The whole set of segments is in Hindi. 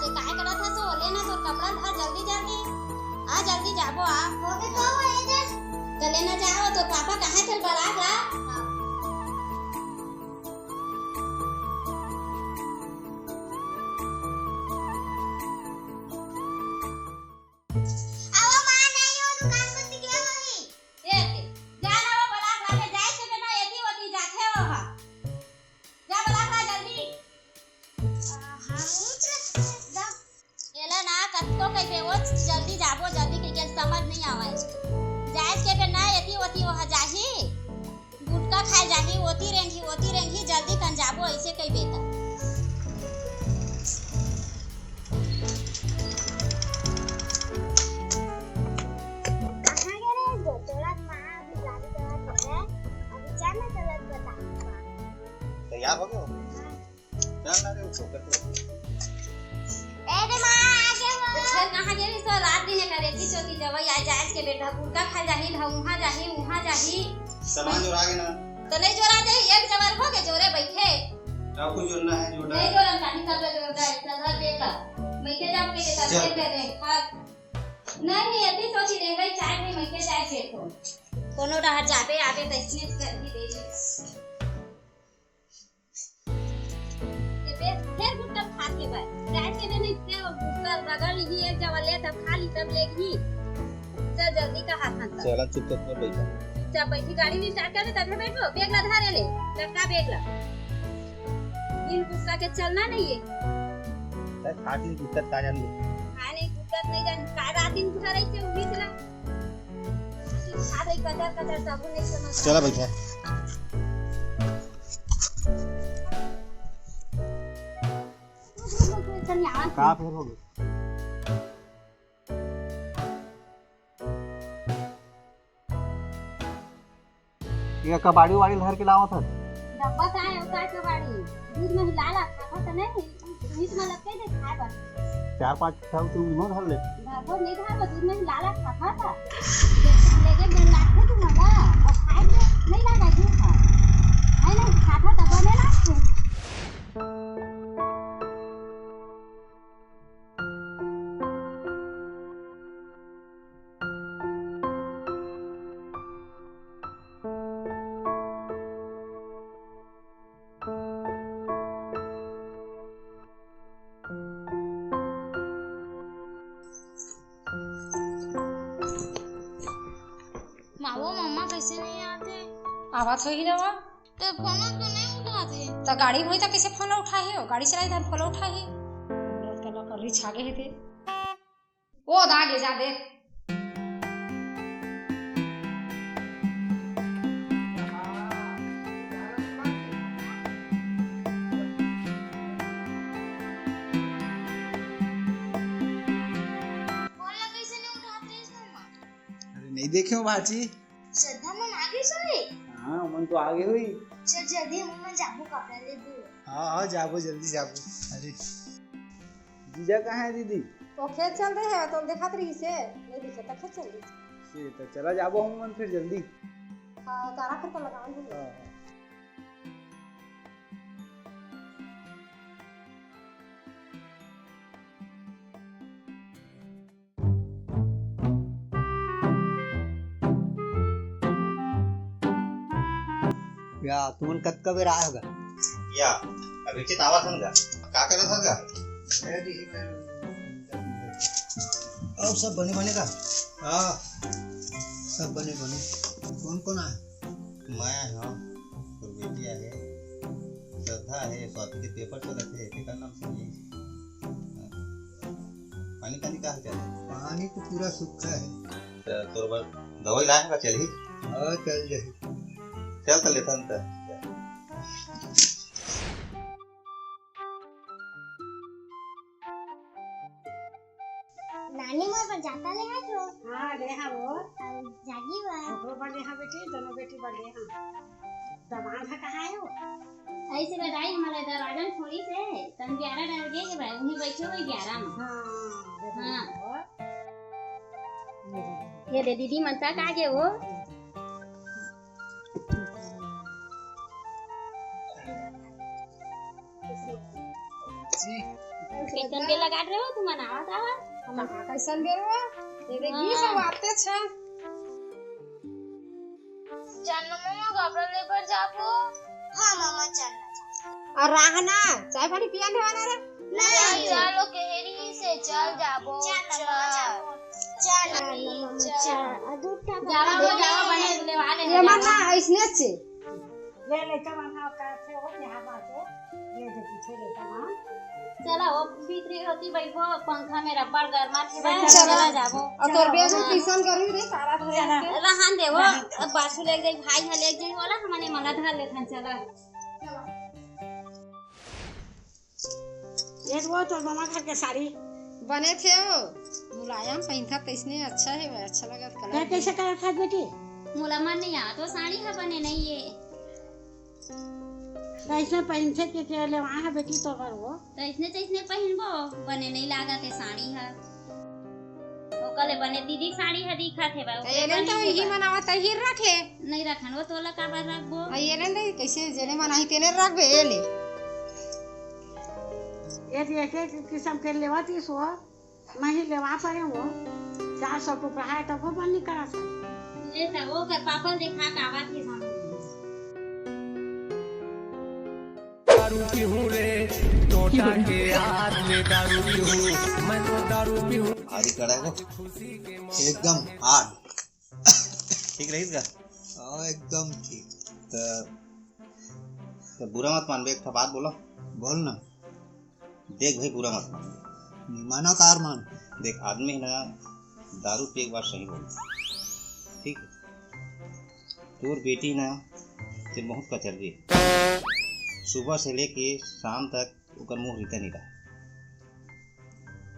जाबे काहे करत हस हो लेना तोर कपड़ा धर जल्दी जल्दी आ जल्दी जाबो आ होगे तो वो इधर तो लेना जाओ तो पापा कहाँ चल बराग ला आओ मां नहीं हो दुकान को गया वही एते जाना वो बराग ला के जाए से बिना एती होती जाथे हो हा जा बराग ला जल्दी हां चल एला ना कत्तो कइबे वो जल्दी जाबो जल्दी के समझ नहीं आवे जाए के बिना एती होती हो हा जाही गुटका खाए जाही ओती रेंगी जल्दी कन जाबो ऐसे कइबे ता कहां गए रे गोतोला मां अभी गाड़ी चला है अभी जाना चलत बता तैयार हो गए चल ना रे उसको कर ए रे मां आगे वो चल कहां गेली सो रात दिन करे की चोती दवाई आ जाए के बेटा गुटका खा जाही वहां जाही सामान जो आगे ना तो नहीं जोरा दे एक जवर हो के जोरे बैठे आपको जोड़ना है जोड़ा नहीं जोरन कानी कर जोड़ा ऐसा धर देगा मैं के जाऊं के तब दे दे हां नहीं अभी सोची दे गई चाय में मैं के जाए के तो कोनो रह जाबे आबे तो इसने कर ही दे ये फिर गुटका खा के बाद रात के दिन इतने गुटका रगड़ ही एक जवर ले तब खा ली तब लेगी चल जल्दी का हाथ हाथ चला चुपचाप कर बैठा जब बैठी गाड़ी नहीं स्टार्ट करे तब बैठो बैग ला धारे ले लटका बैग ला इन गुस्सा के चलना नहीं है खाट नहीं दिक्कत का जान हां नहीं दिक्कत नहीं जान का रात दिन उठा रही से उठी चला खा रही कदर सब नहीं समझ चला बैठा का फिर हो गया ये कबाड़ी वाड़ी धर के लावा था डब्बा का है उतार के बाड़ी दूध में हिला ला खाता तो नहीं मीट में लगते थे खाए बस 4-5 था तो उन्होंने धर ले धरबो नहीं था दूध में हिला ला खाता था लेके दिन लाख तू मगा और खाए नहीं लगा क्यों खा नहीं खाता तब बने ना मावो मम्मा कैसे नहीं आते आवाज हो ही रहा तो फोन तो नहीं उठाते तो गाड़ी होई तो कैसे फोन उठाई हो गाड़ी चलाई तो फोन उठाई कल कर छागे हे थे ओ आगे जा दे नहीं देखे हो बाजी श्रद्धा मन आगे सोए हां मन तो आगे हुई चल जल्दी हम जाबो कपड़ा ले दो हां जाबो जल्दी जाबो अरे जीजा कहां है दीदी तो खेत चल रहे हैं तो देखत रही से नहीं दिखे तो खेत चल रही से तो चला जाबो हम मन फिर जल्दी हां तारा फिर तो लगाऊं हां या तुमन कत का बेर आया होगा या अभी चित आवा समझा का करत होगा अब सब बने बने का हां सब बने बने कौन कौन है मैं हां बेटी है श्रद्धा है स्वाति के पेपर चलते हैं तेरा नाम सुनिए पानी का निकाल क्या पानी तो पूरा सूखा है तो दवाई लाएगा चल ही हां चल जाए चल तो लेता हूं नानी मोर पर जाता ले है तो हां गए हां वो जागी बा वो बढ़ गए हां बेटी दोनों बेटी बढ़ गए हां दवान है कहां है वो ऐसे बताई हमारे दरवाजा में थोड़ी से तन 11 डर गए के भाई उन्हीं बैठे हुए 11 में हां ये दे दीदी मनता का के वो जी कैसन बेल लगा रहे हो तुम मनावत आवा हम कैसन बेर हो ये देखी सब आते छ चन्नू मामा कपड़ा लेकर जाबो। हाँ मामा चलना। और रहना चाय पानी पिया ने वाला रे नहीं चलो केहरी से चल जाबो। चल जावा बने लेवा ले ये माना ऐसने छे ले ले तमाम का से हो यहाँ बात ले दे पीछे ले तमाम चला वो भीतरी होती बैठो पंखा में रबड़ गरमा के चला। चला जाबो और तोर बेगो किसान करू रे सारा धोया के रहन देवो अब बासु ले गई भाई हले एक जन वाला हमने मला धर लेथन चला ये वो तो मामा घर के साड़ी बने थे हो मुलायम पहनता तैसने अच्छा है अच्छा लगा कलर कैसे कर था बेटी मोला मन नहीं आ तो साड़ी है बने नहीं ये कैसे पहन से के ले वहां है बेटी तो कर वो तो इसने पहनबो बने नहीं लागत है साड़ी है वो कले बने दीदी साड़ी है दिखा थे बा ये लेन तो ही मनावा तही रख ले नहीं रखन वो तोला का बार रखबो ये लेन दे कैसे जेने मनाही तेने रखबे ये ले ये एक किस्म के लेवाती सो नहीं लेवा पाए वो 400 रुपया है तो वो बंद नहीं करा सकते ये सब वो कर पापा देखा का आवाज के सामने दारू पीहूं रे टोटा के हाथ में दारू पीहूं मैं तो दारू पीहूं आदि कड़ा को एकदम हार्ड ठीक रही का एकदम ठीक तो बुरा मत मान एक बात बोलो बोल ना देख भाई बुरा मत मान माना कार मान देख आदमी है ना दारू पे एक बार सही बोल ठीक है तोर बेटी ना से बहुत कचर रही सुबह से लेके शाम तक ओकर मुंह रिते नहीं रहा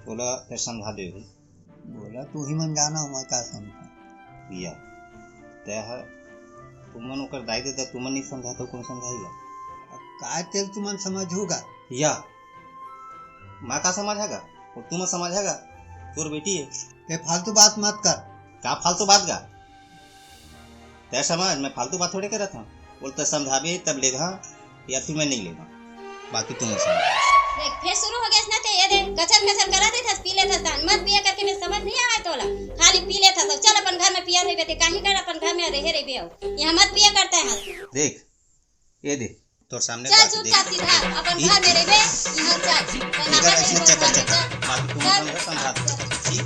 बोला फिर समझा दे बोला तू ही मन जाना मैं का समझा या तह तुमन ओकर दाई दे तुमन नहीं समझा तो कौन समझाएगा का तेल तुमन समझूगा या माँ का समझेगा और तुम समझेगा तोर बेटी है ये फालतू बात मत कर का फालतू बात का तय समझ मैं फालतू बात थोड़ी कर रहा था बोलते समझाबे तब लेगा या फिर मैं नहीं लेगा बाकी तुम समझ देख फिर शुरू हो गया इसने ते ये दे कचर करा दे था पी लेता था मत पिया करके मैं समझ नहीं आया तोला खाली पी लेता सब चल अपन घर में पिया रहे बेटे काहे कर अपन घर में रहे बे यहां मत पिया करता है देख ये देख तोर सामने चल बात चुपचाप सीधा अपन घर में रहे यहां चल इधर ऐसे चक्कर बाकी तुम समझा ठीक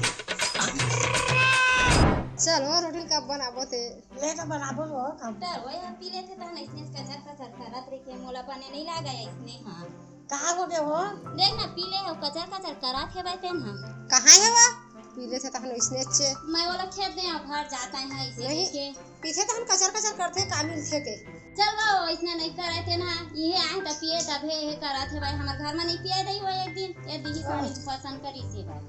चलो रोटी कब बनाबो ते ले तो बनाबो वो कब डर वो यार पी लेते था ना इसने कचर करत रे के मोला पाने नहीं लगा इसने हां कहाँ हो गए वो देख ना पी ले हो कचर करा के बैठे ना कहां है वो पीले से तहन इसने अच्छे मैं वाला खेत दे घर जाता है इसे नहीं। के पीछे तहन कचर करते कामिल थे के चल वो इसने नहीं करे थे ना ये आए तो पिए तब हे करा थे भाई हमारे घर में नहीं पिए दई वो एक दिन ये दी साड़ी पसंद करी थी भाई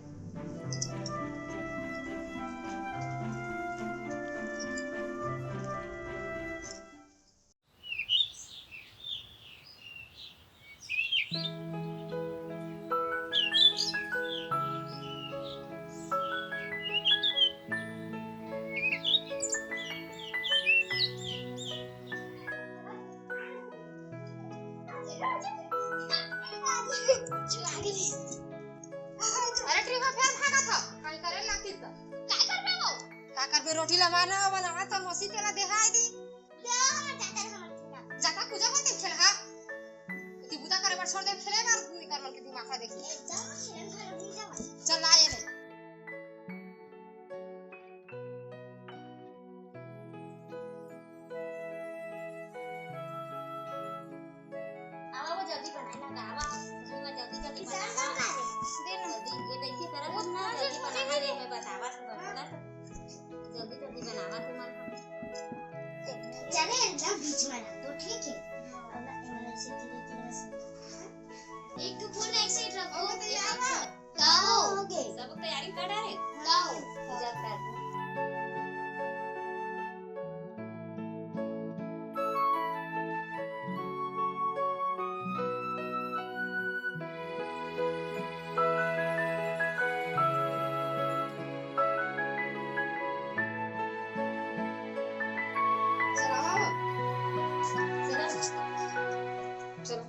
अरे ट्री में फेर भागा था काई करे लागती त काय करबे वो का करबे रोटी लमाना बनावा तो मसी तेला देहाई दी दे हमर जाका पूजा होते खेल हा ती बुदा करे पर छोड़ दे खेले बार निकर मन के दिमाग खा देखी चल आए रे आवा वो जल्दी बनाए ना आवा मैं जल्दी बनावा दे ना ये देखिए तरह ना जल्दी बनावा रे मैं बतावा बता जल्दी बनावा तुम चले एकदम बीच में रख दो ठीक है अब इमला से धीरे एक तो फूल एक साइड रखो ओ तैयार का का हो गए सब तैयारी कर रहे का हो पूजा कर चलो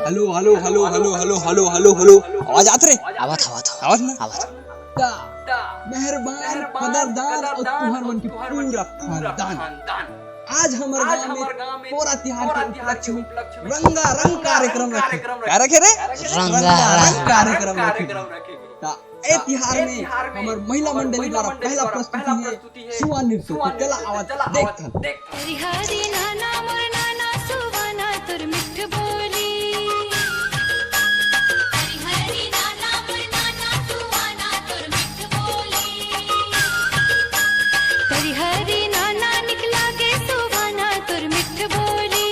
hello hello hello hello hello hello hello hello आवाज आत रे आवाज ना ता मेहरबान कदरदान और तुम्हार मन की पूरा खानदान आज हमारे गांव में पूरा त्योहार के उपलक्ष्य में रंगारंग कार्यक्रम रखे क्या रखे रे रंगारंग कार्यक्रम रखे ता ए त्योहार में हमार महिला मंडली द्वारा पहला प्रस्तुति है सुवा नृत्य तो चला आवाज देख हरि नाना मोर नाना सुवाना तुर मिठ बोली हरि नाना मोर नाना सुवाना तुर मिठ बोली हरि नाना निकला के सुवाना तुर मिठ बोली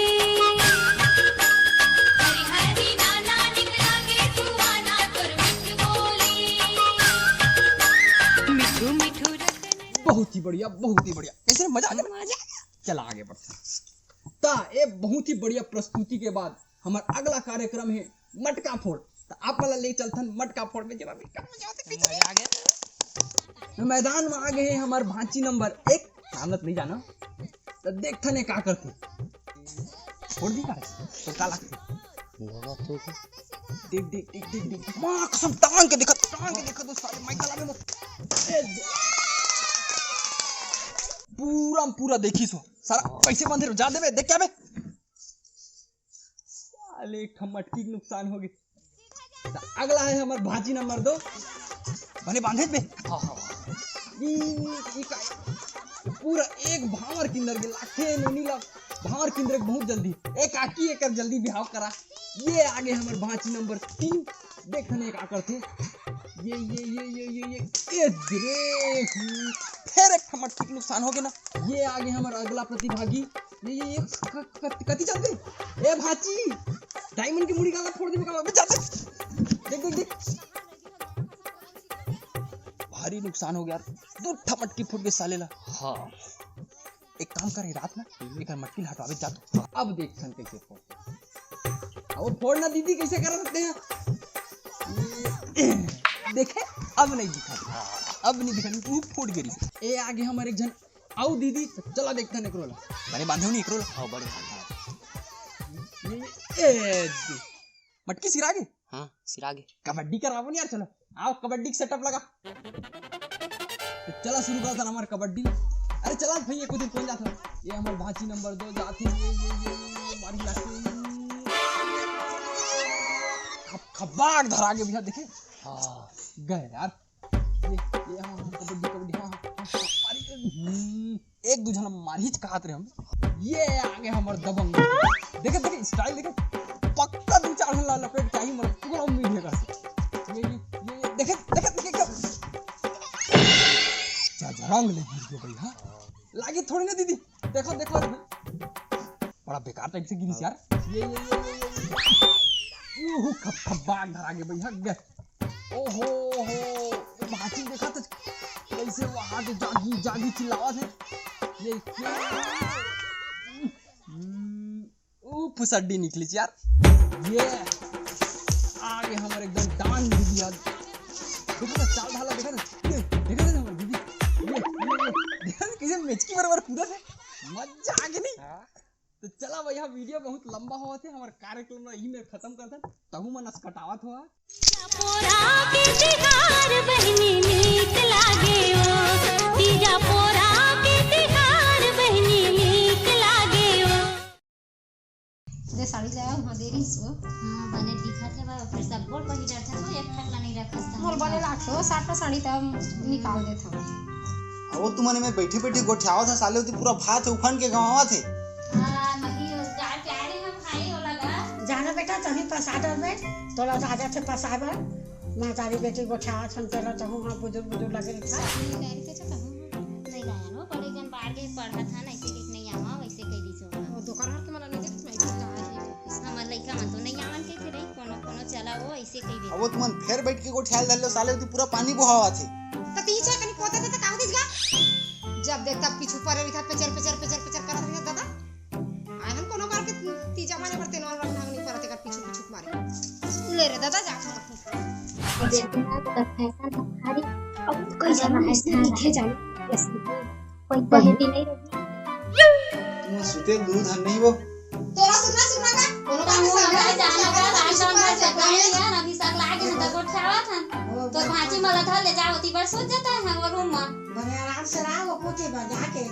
हरि नाना निकला के सुवाना तुर मिठ बोली मिठू मिठू बहुत ही बढ़िया कैसे मजा आ गया चला आगे बढ़ते ता ए बहुत ही बढ़िया प्रस्तुति के बाद हमारा अगला कार्यक्रम है मटका फोड़ तो आप वाला ले चलथन मटका फोड़ में जब अभी मजा आ गया मैदान में आ गए हैं हमारे भांची नंबर 1 सामने नहीं जाना तो देखथन का करते फोड़ दी का तो का लगते देख मां कसम टांग के देखा तो साले माइकल आवे मत पूरा देखी सो सारा पैसे बंधे जा देवे देख क्या बे साले मटकी के नुकसान हो गई अगला है हमार भाजी नंबर 2 बने बांधे बे पूरा एक भावर किंदर के लाखे नीला भावर किंदर बहुत जल्दी एक आकी एक जल्दी बिहाव करा ये आगे हमार भाजी नंबर 3 देखने का करते ये फिर एक मटकी नुकसान हो गया ना ये आगे हमारा अगला प्रतिभागी ये कति चलते ए भाची डायमंड की मुड़ी गाला फोड़ दे का चलते देख भारी नुकसान हो गया दो मटकी फूट गई साले ला हां एक काम करे रात में एक मटकी हटावे जा तो अब देख सन कैसे फोड़ और फोड़ना दीदी कैसे कर सकते हैं देखे अब नहीं दिखा तू फूट गई ए आगे हमारे एक जन आओ दीदी चला देखते हैं एकरोला बने बांधे नहीं एकरोला हां बड़े ए मटकी सिरागे हां सिरागे कबड्डी करावो यार चलो आओ कबड्डी का सेटअप लगा तो चला शुरू करता हमारा कबड्डी अरे चला भैया कुछ दिन कौन जाता ये हमारे भांची नंबर 2 जाती ये मारी लाती खबाक धरा के भैया देखे हां गए यार ये हम कबड्डी हां एक दूसरा मारहिच कहत रहे हम ये आगे हमर दबंग देखे स्टाइल देखे पक्का 2-4 हल्ला लपेट चाहिए मर पूरा उम्मीद है कर ये देखे रंग ले गिर गई हां लागी थोड़ी ना दीदी देखो बड़ा बेकार टाइप से गिरी यार ये यूं खबाक धरा के भैया गए ओहो भाची देखा तो कैसे वहां से जागी चिल्लावत है ये फुसड्डी निकली यार ये आगे हमारे एकदम डांस दिया देखो ना चाल ढाला देखो ना हमारी दीदी देखो कैसे मेचकी बराबर कूदा है मजा आ गई नहीं तो चला भैया वीडियो बहुत लंबा हुआ थे हमारा कार्यक्रम यही में खत्म करते तहु मन अस्कटावत हुआ पोरा के तिहार बहनी नीक लागे ओ तीजा पोरा के तिहार बहनी नीक लागे ओ दे साड़ी ले आओ हां देरी सो हां बने दिखा थे बा फिर सब बोल बही डर था तो एक ठकला नहीं रखस मोल बने लाखो 60 साड़ी तब निकाल दे था वो तुमने में बैठे गोठियावा था साले होती पूरा भात उखन के गवावा थे हां नहीं गाय प्यारे हम खाई हो लगा जाना बेटा तहीं पसाडर में तोला राजा से पसाबा मां तारी बेटी गोठा छन चला तो हां बुजुर्ग लगे था नहीं गाया नो बड़े जन बाहर के पढ़ा था ना ऐसे किस नहीं आवा वैसे कह दी सो वो दुकान के मला नहीं देख मैं हमर लइका मन तो नहीं आवन कैसे रही कोनो चला वो ऐसे कह दे वो तुमन फेर बैठ के गोठियाल धरलो साले होती पूरा पानी बहावा थे तो पीछे कनी पोते थे का दिस गा जब देखता पीछू पर रही था पेचर करत रही दादा आयन कोनो बार के तीजा माने पड़ते नॉन रखना नहीं परते कर पीछू मारे ले रे दादा जा देखना तो फैशन हमारी अब कोई जमा ऐसा लिखे जाने कोई पहली नहीं रही तुम सुते दूध नहीं वो तोरा सुनना का कोनो काम जाना का तो गोठावा था तो भांजी मला धर ले जाओ ती बस सोच जाता है वो रूम में बने आराम से रहा वो पोते बजा के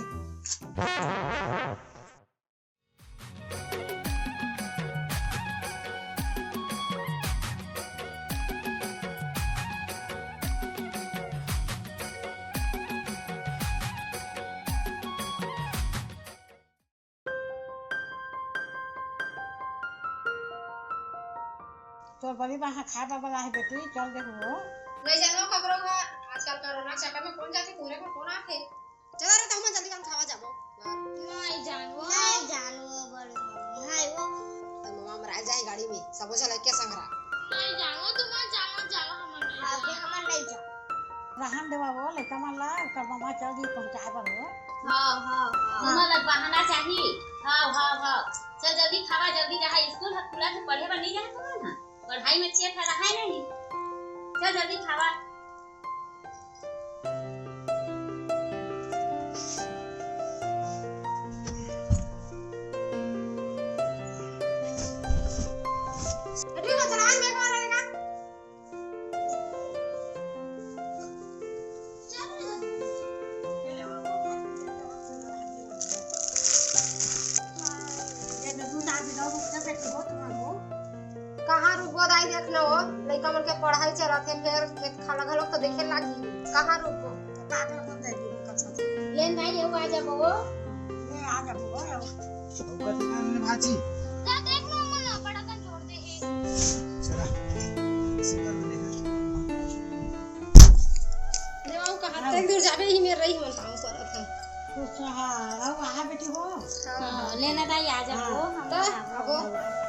तो बड़ी बाहर खाबा वाला है बेटी चल देखो नहीं जानो ककरो का आजकल कोरोना चक्कर में कौन जाती तूरे को कौन आथे चला रे तहमा जल्दी खावा जाबो नहीं जानो बड़ी हाय वो तो मामा मरा जाए गाड़ी में सबो चला के संगरा नहीं जानो तुम जाओ हम नहीं जा रहन देवा वो लेका माला कर मामा चल दी पहुंचाए पर हो हां हमरा बहाना चाहिए हां चल जल्दी खावा जल्दी जहां स्कूल खुला तो पढ़े बा नहीं जाना तुम्हारा ना पढ़ाई में चेक है रहा नहीं चल जल्दी खावा अरे वो चलान में कौन रहेगा कहाँ रुको दाई देखना हो लड़का मन के पढ़ाई चलत है फिर खेत खाला घलोक तो देखे लागी कहाँ रुको लेन भाई ये आ जा बो ये आ जा वो भाजी जा देख लो मन बड़ा का जोड़ दे चला सिंगल बनेगा देवाऊ कहाँ तक दूर जाबे ही में रही मन काम करत है कुछ हां वहां बेटी हो लेना दाई आ जा बो तो अब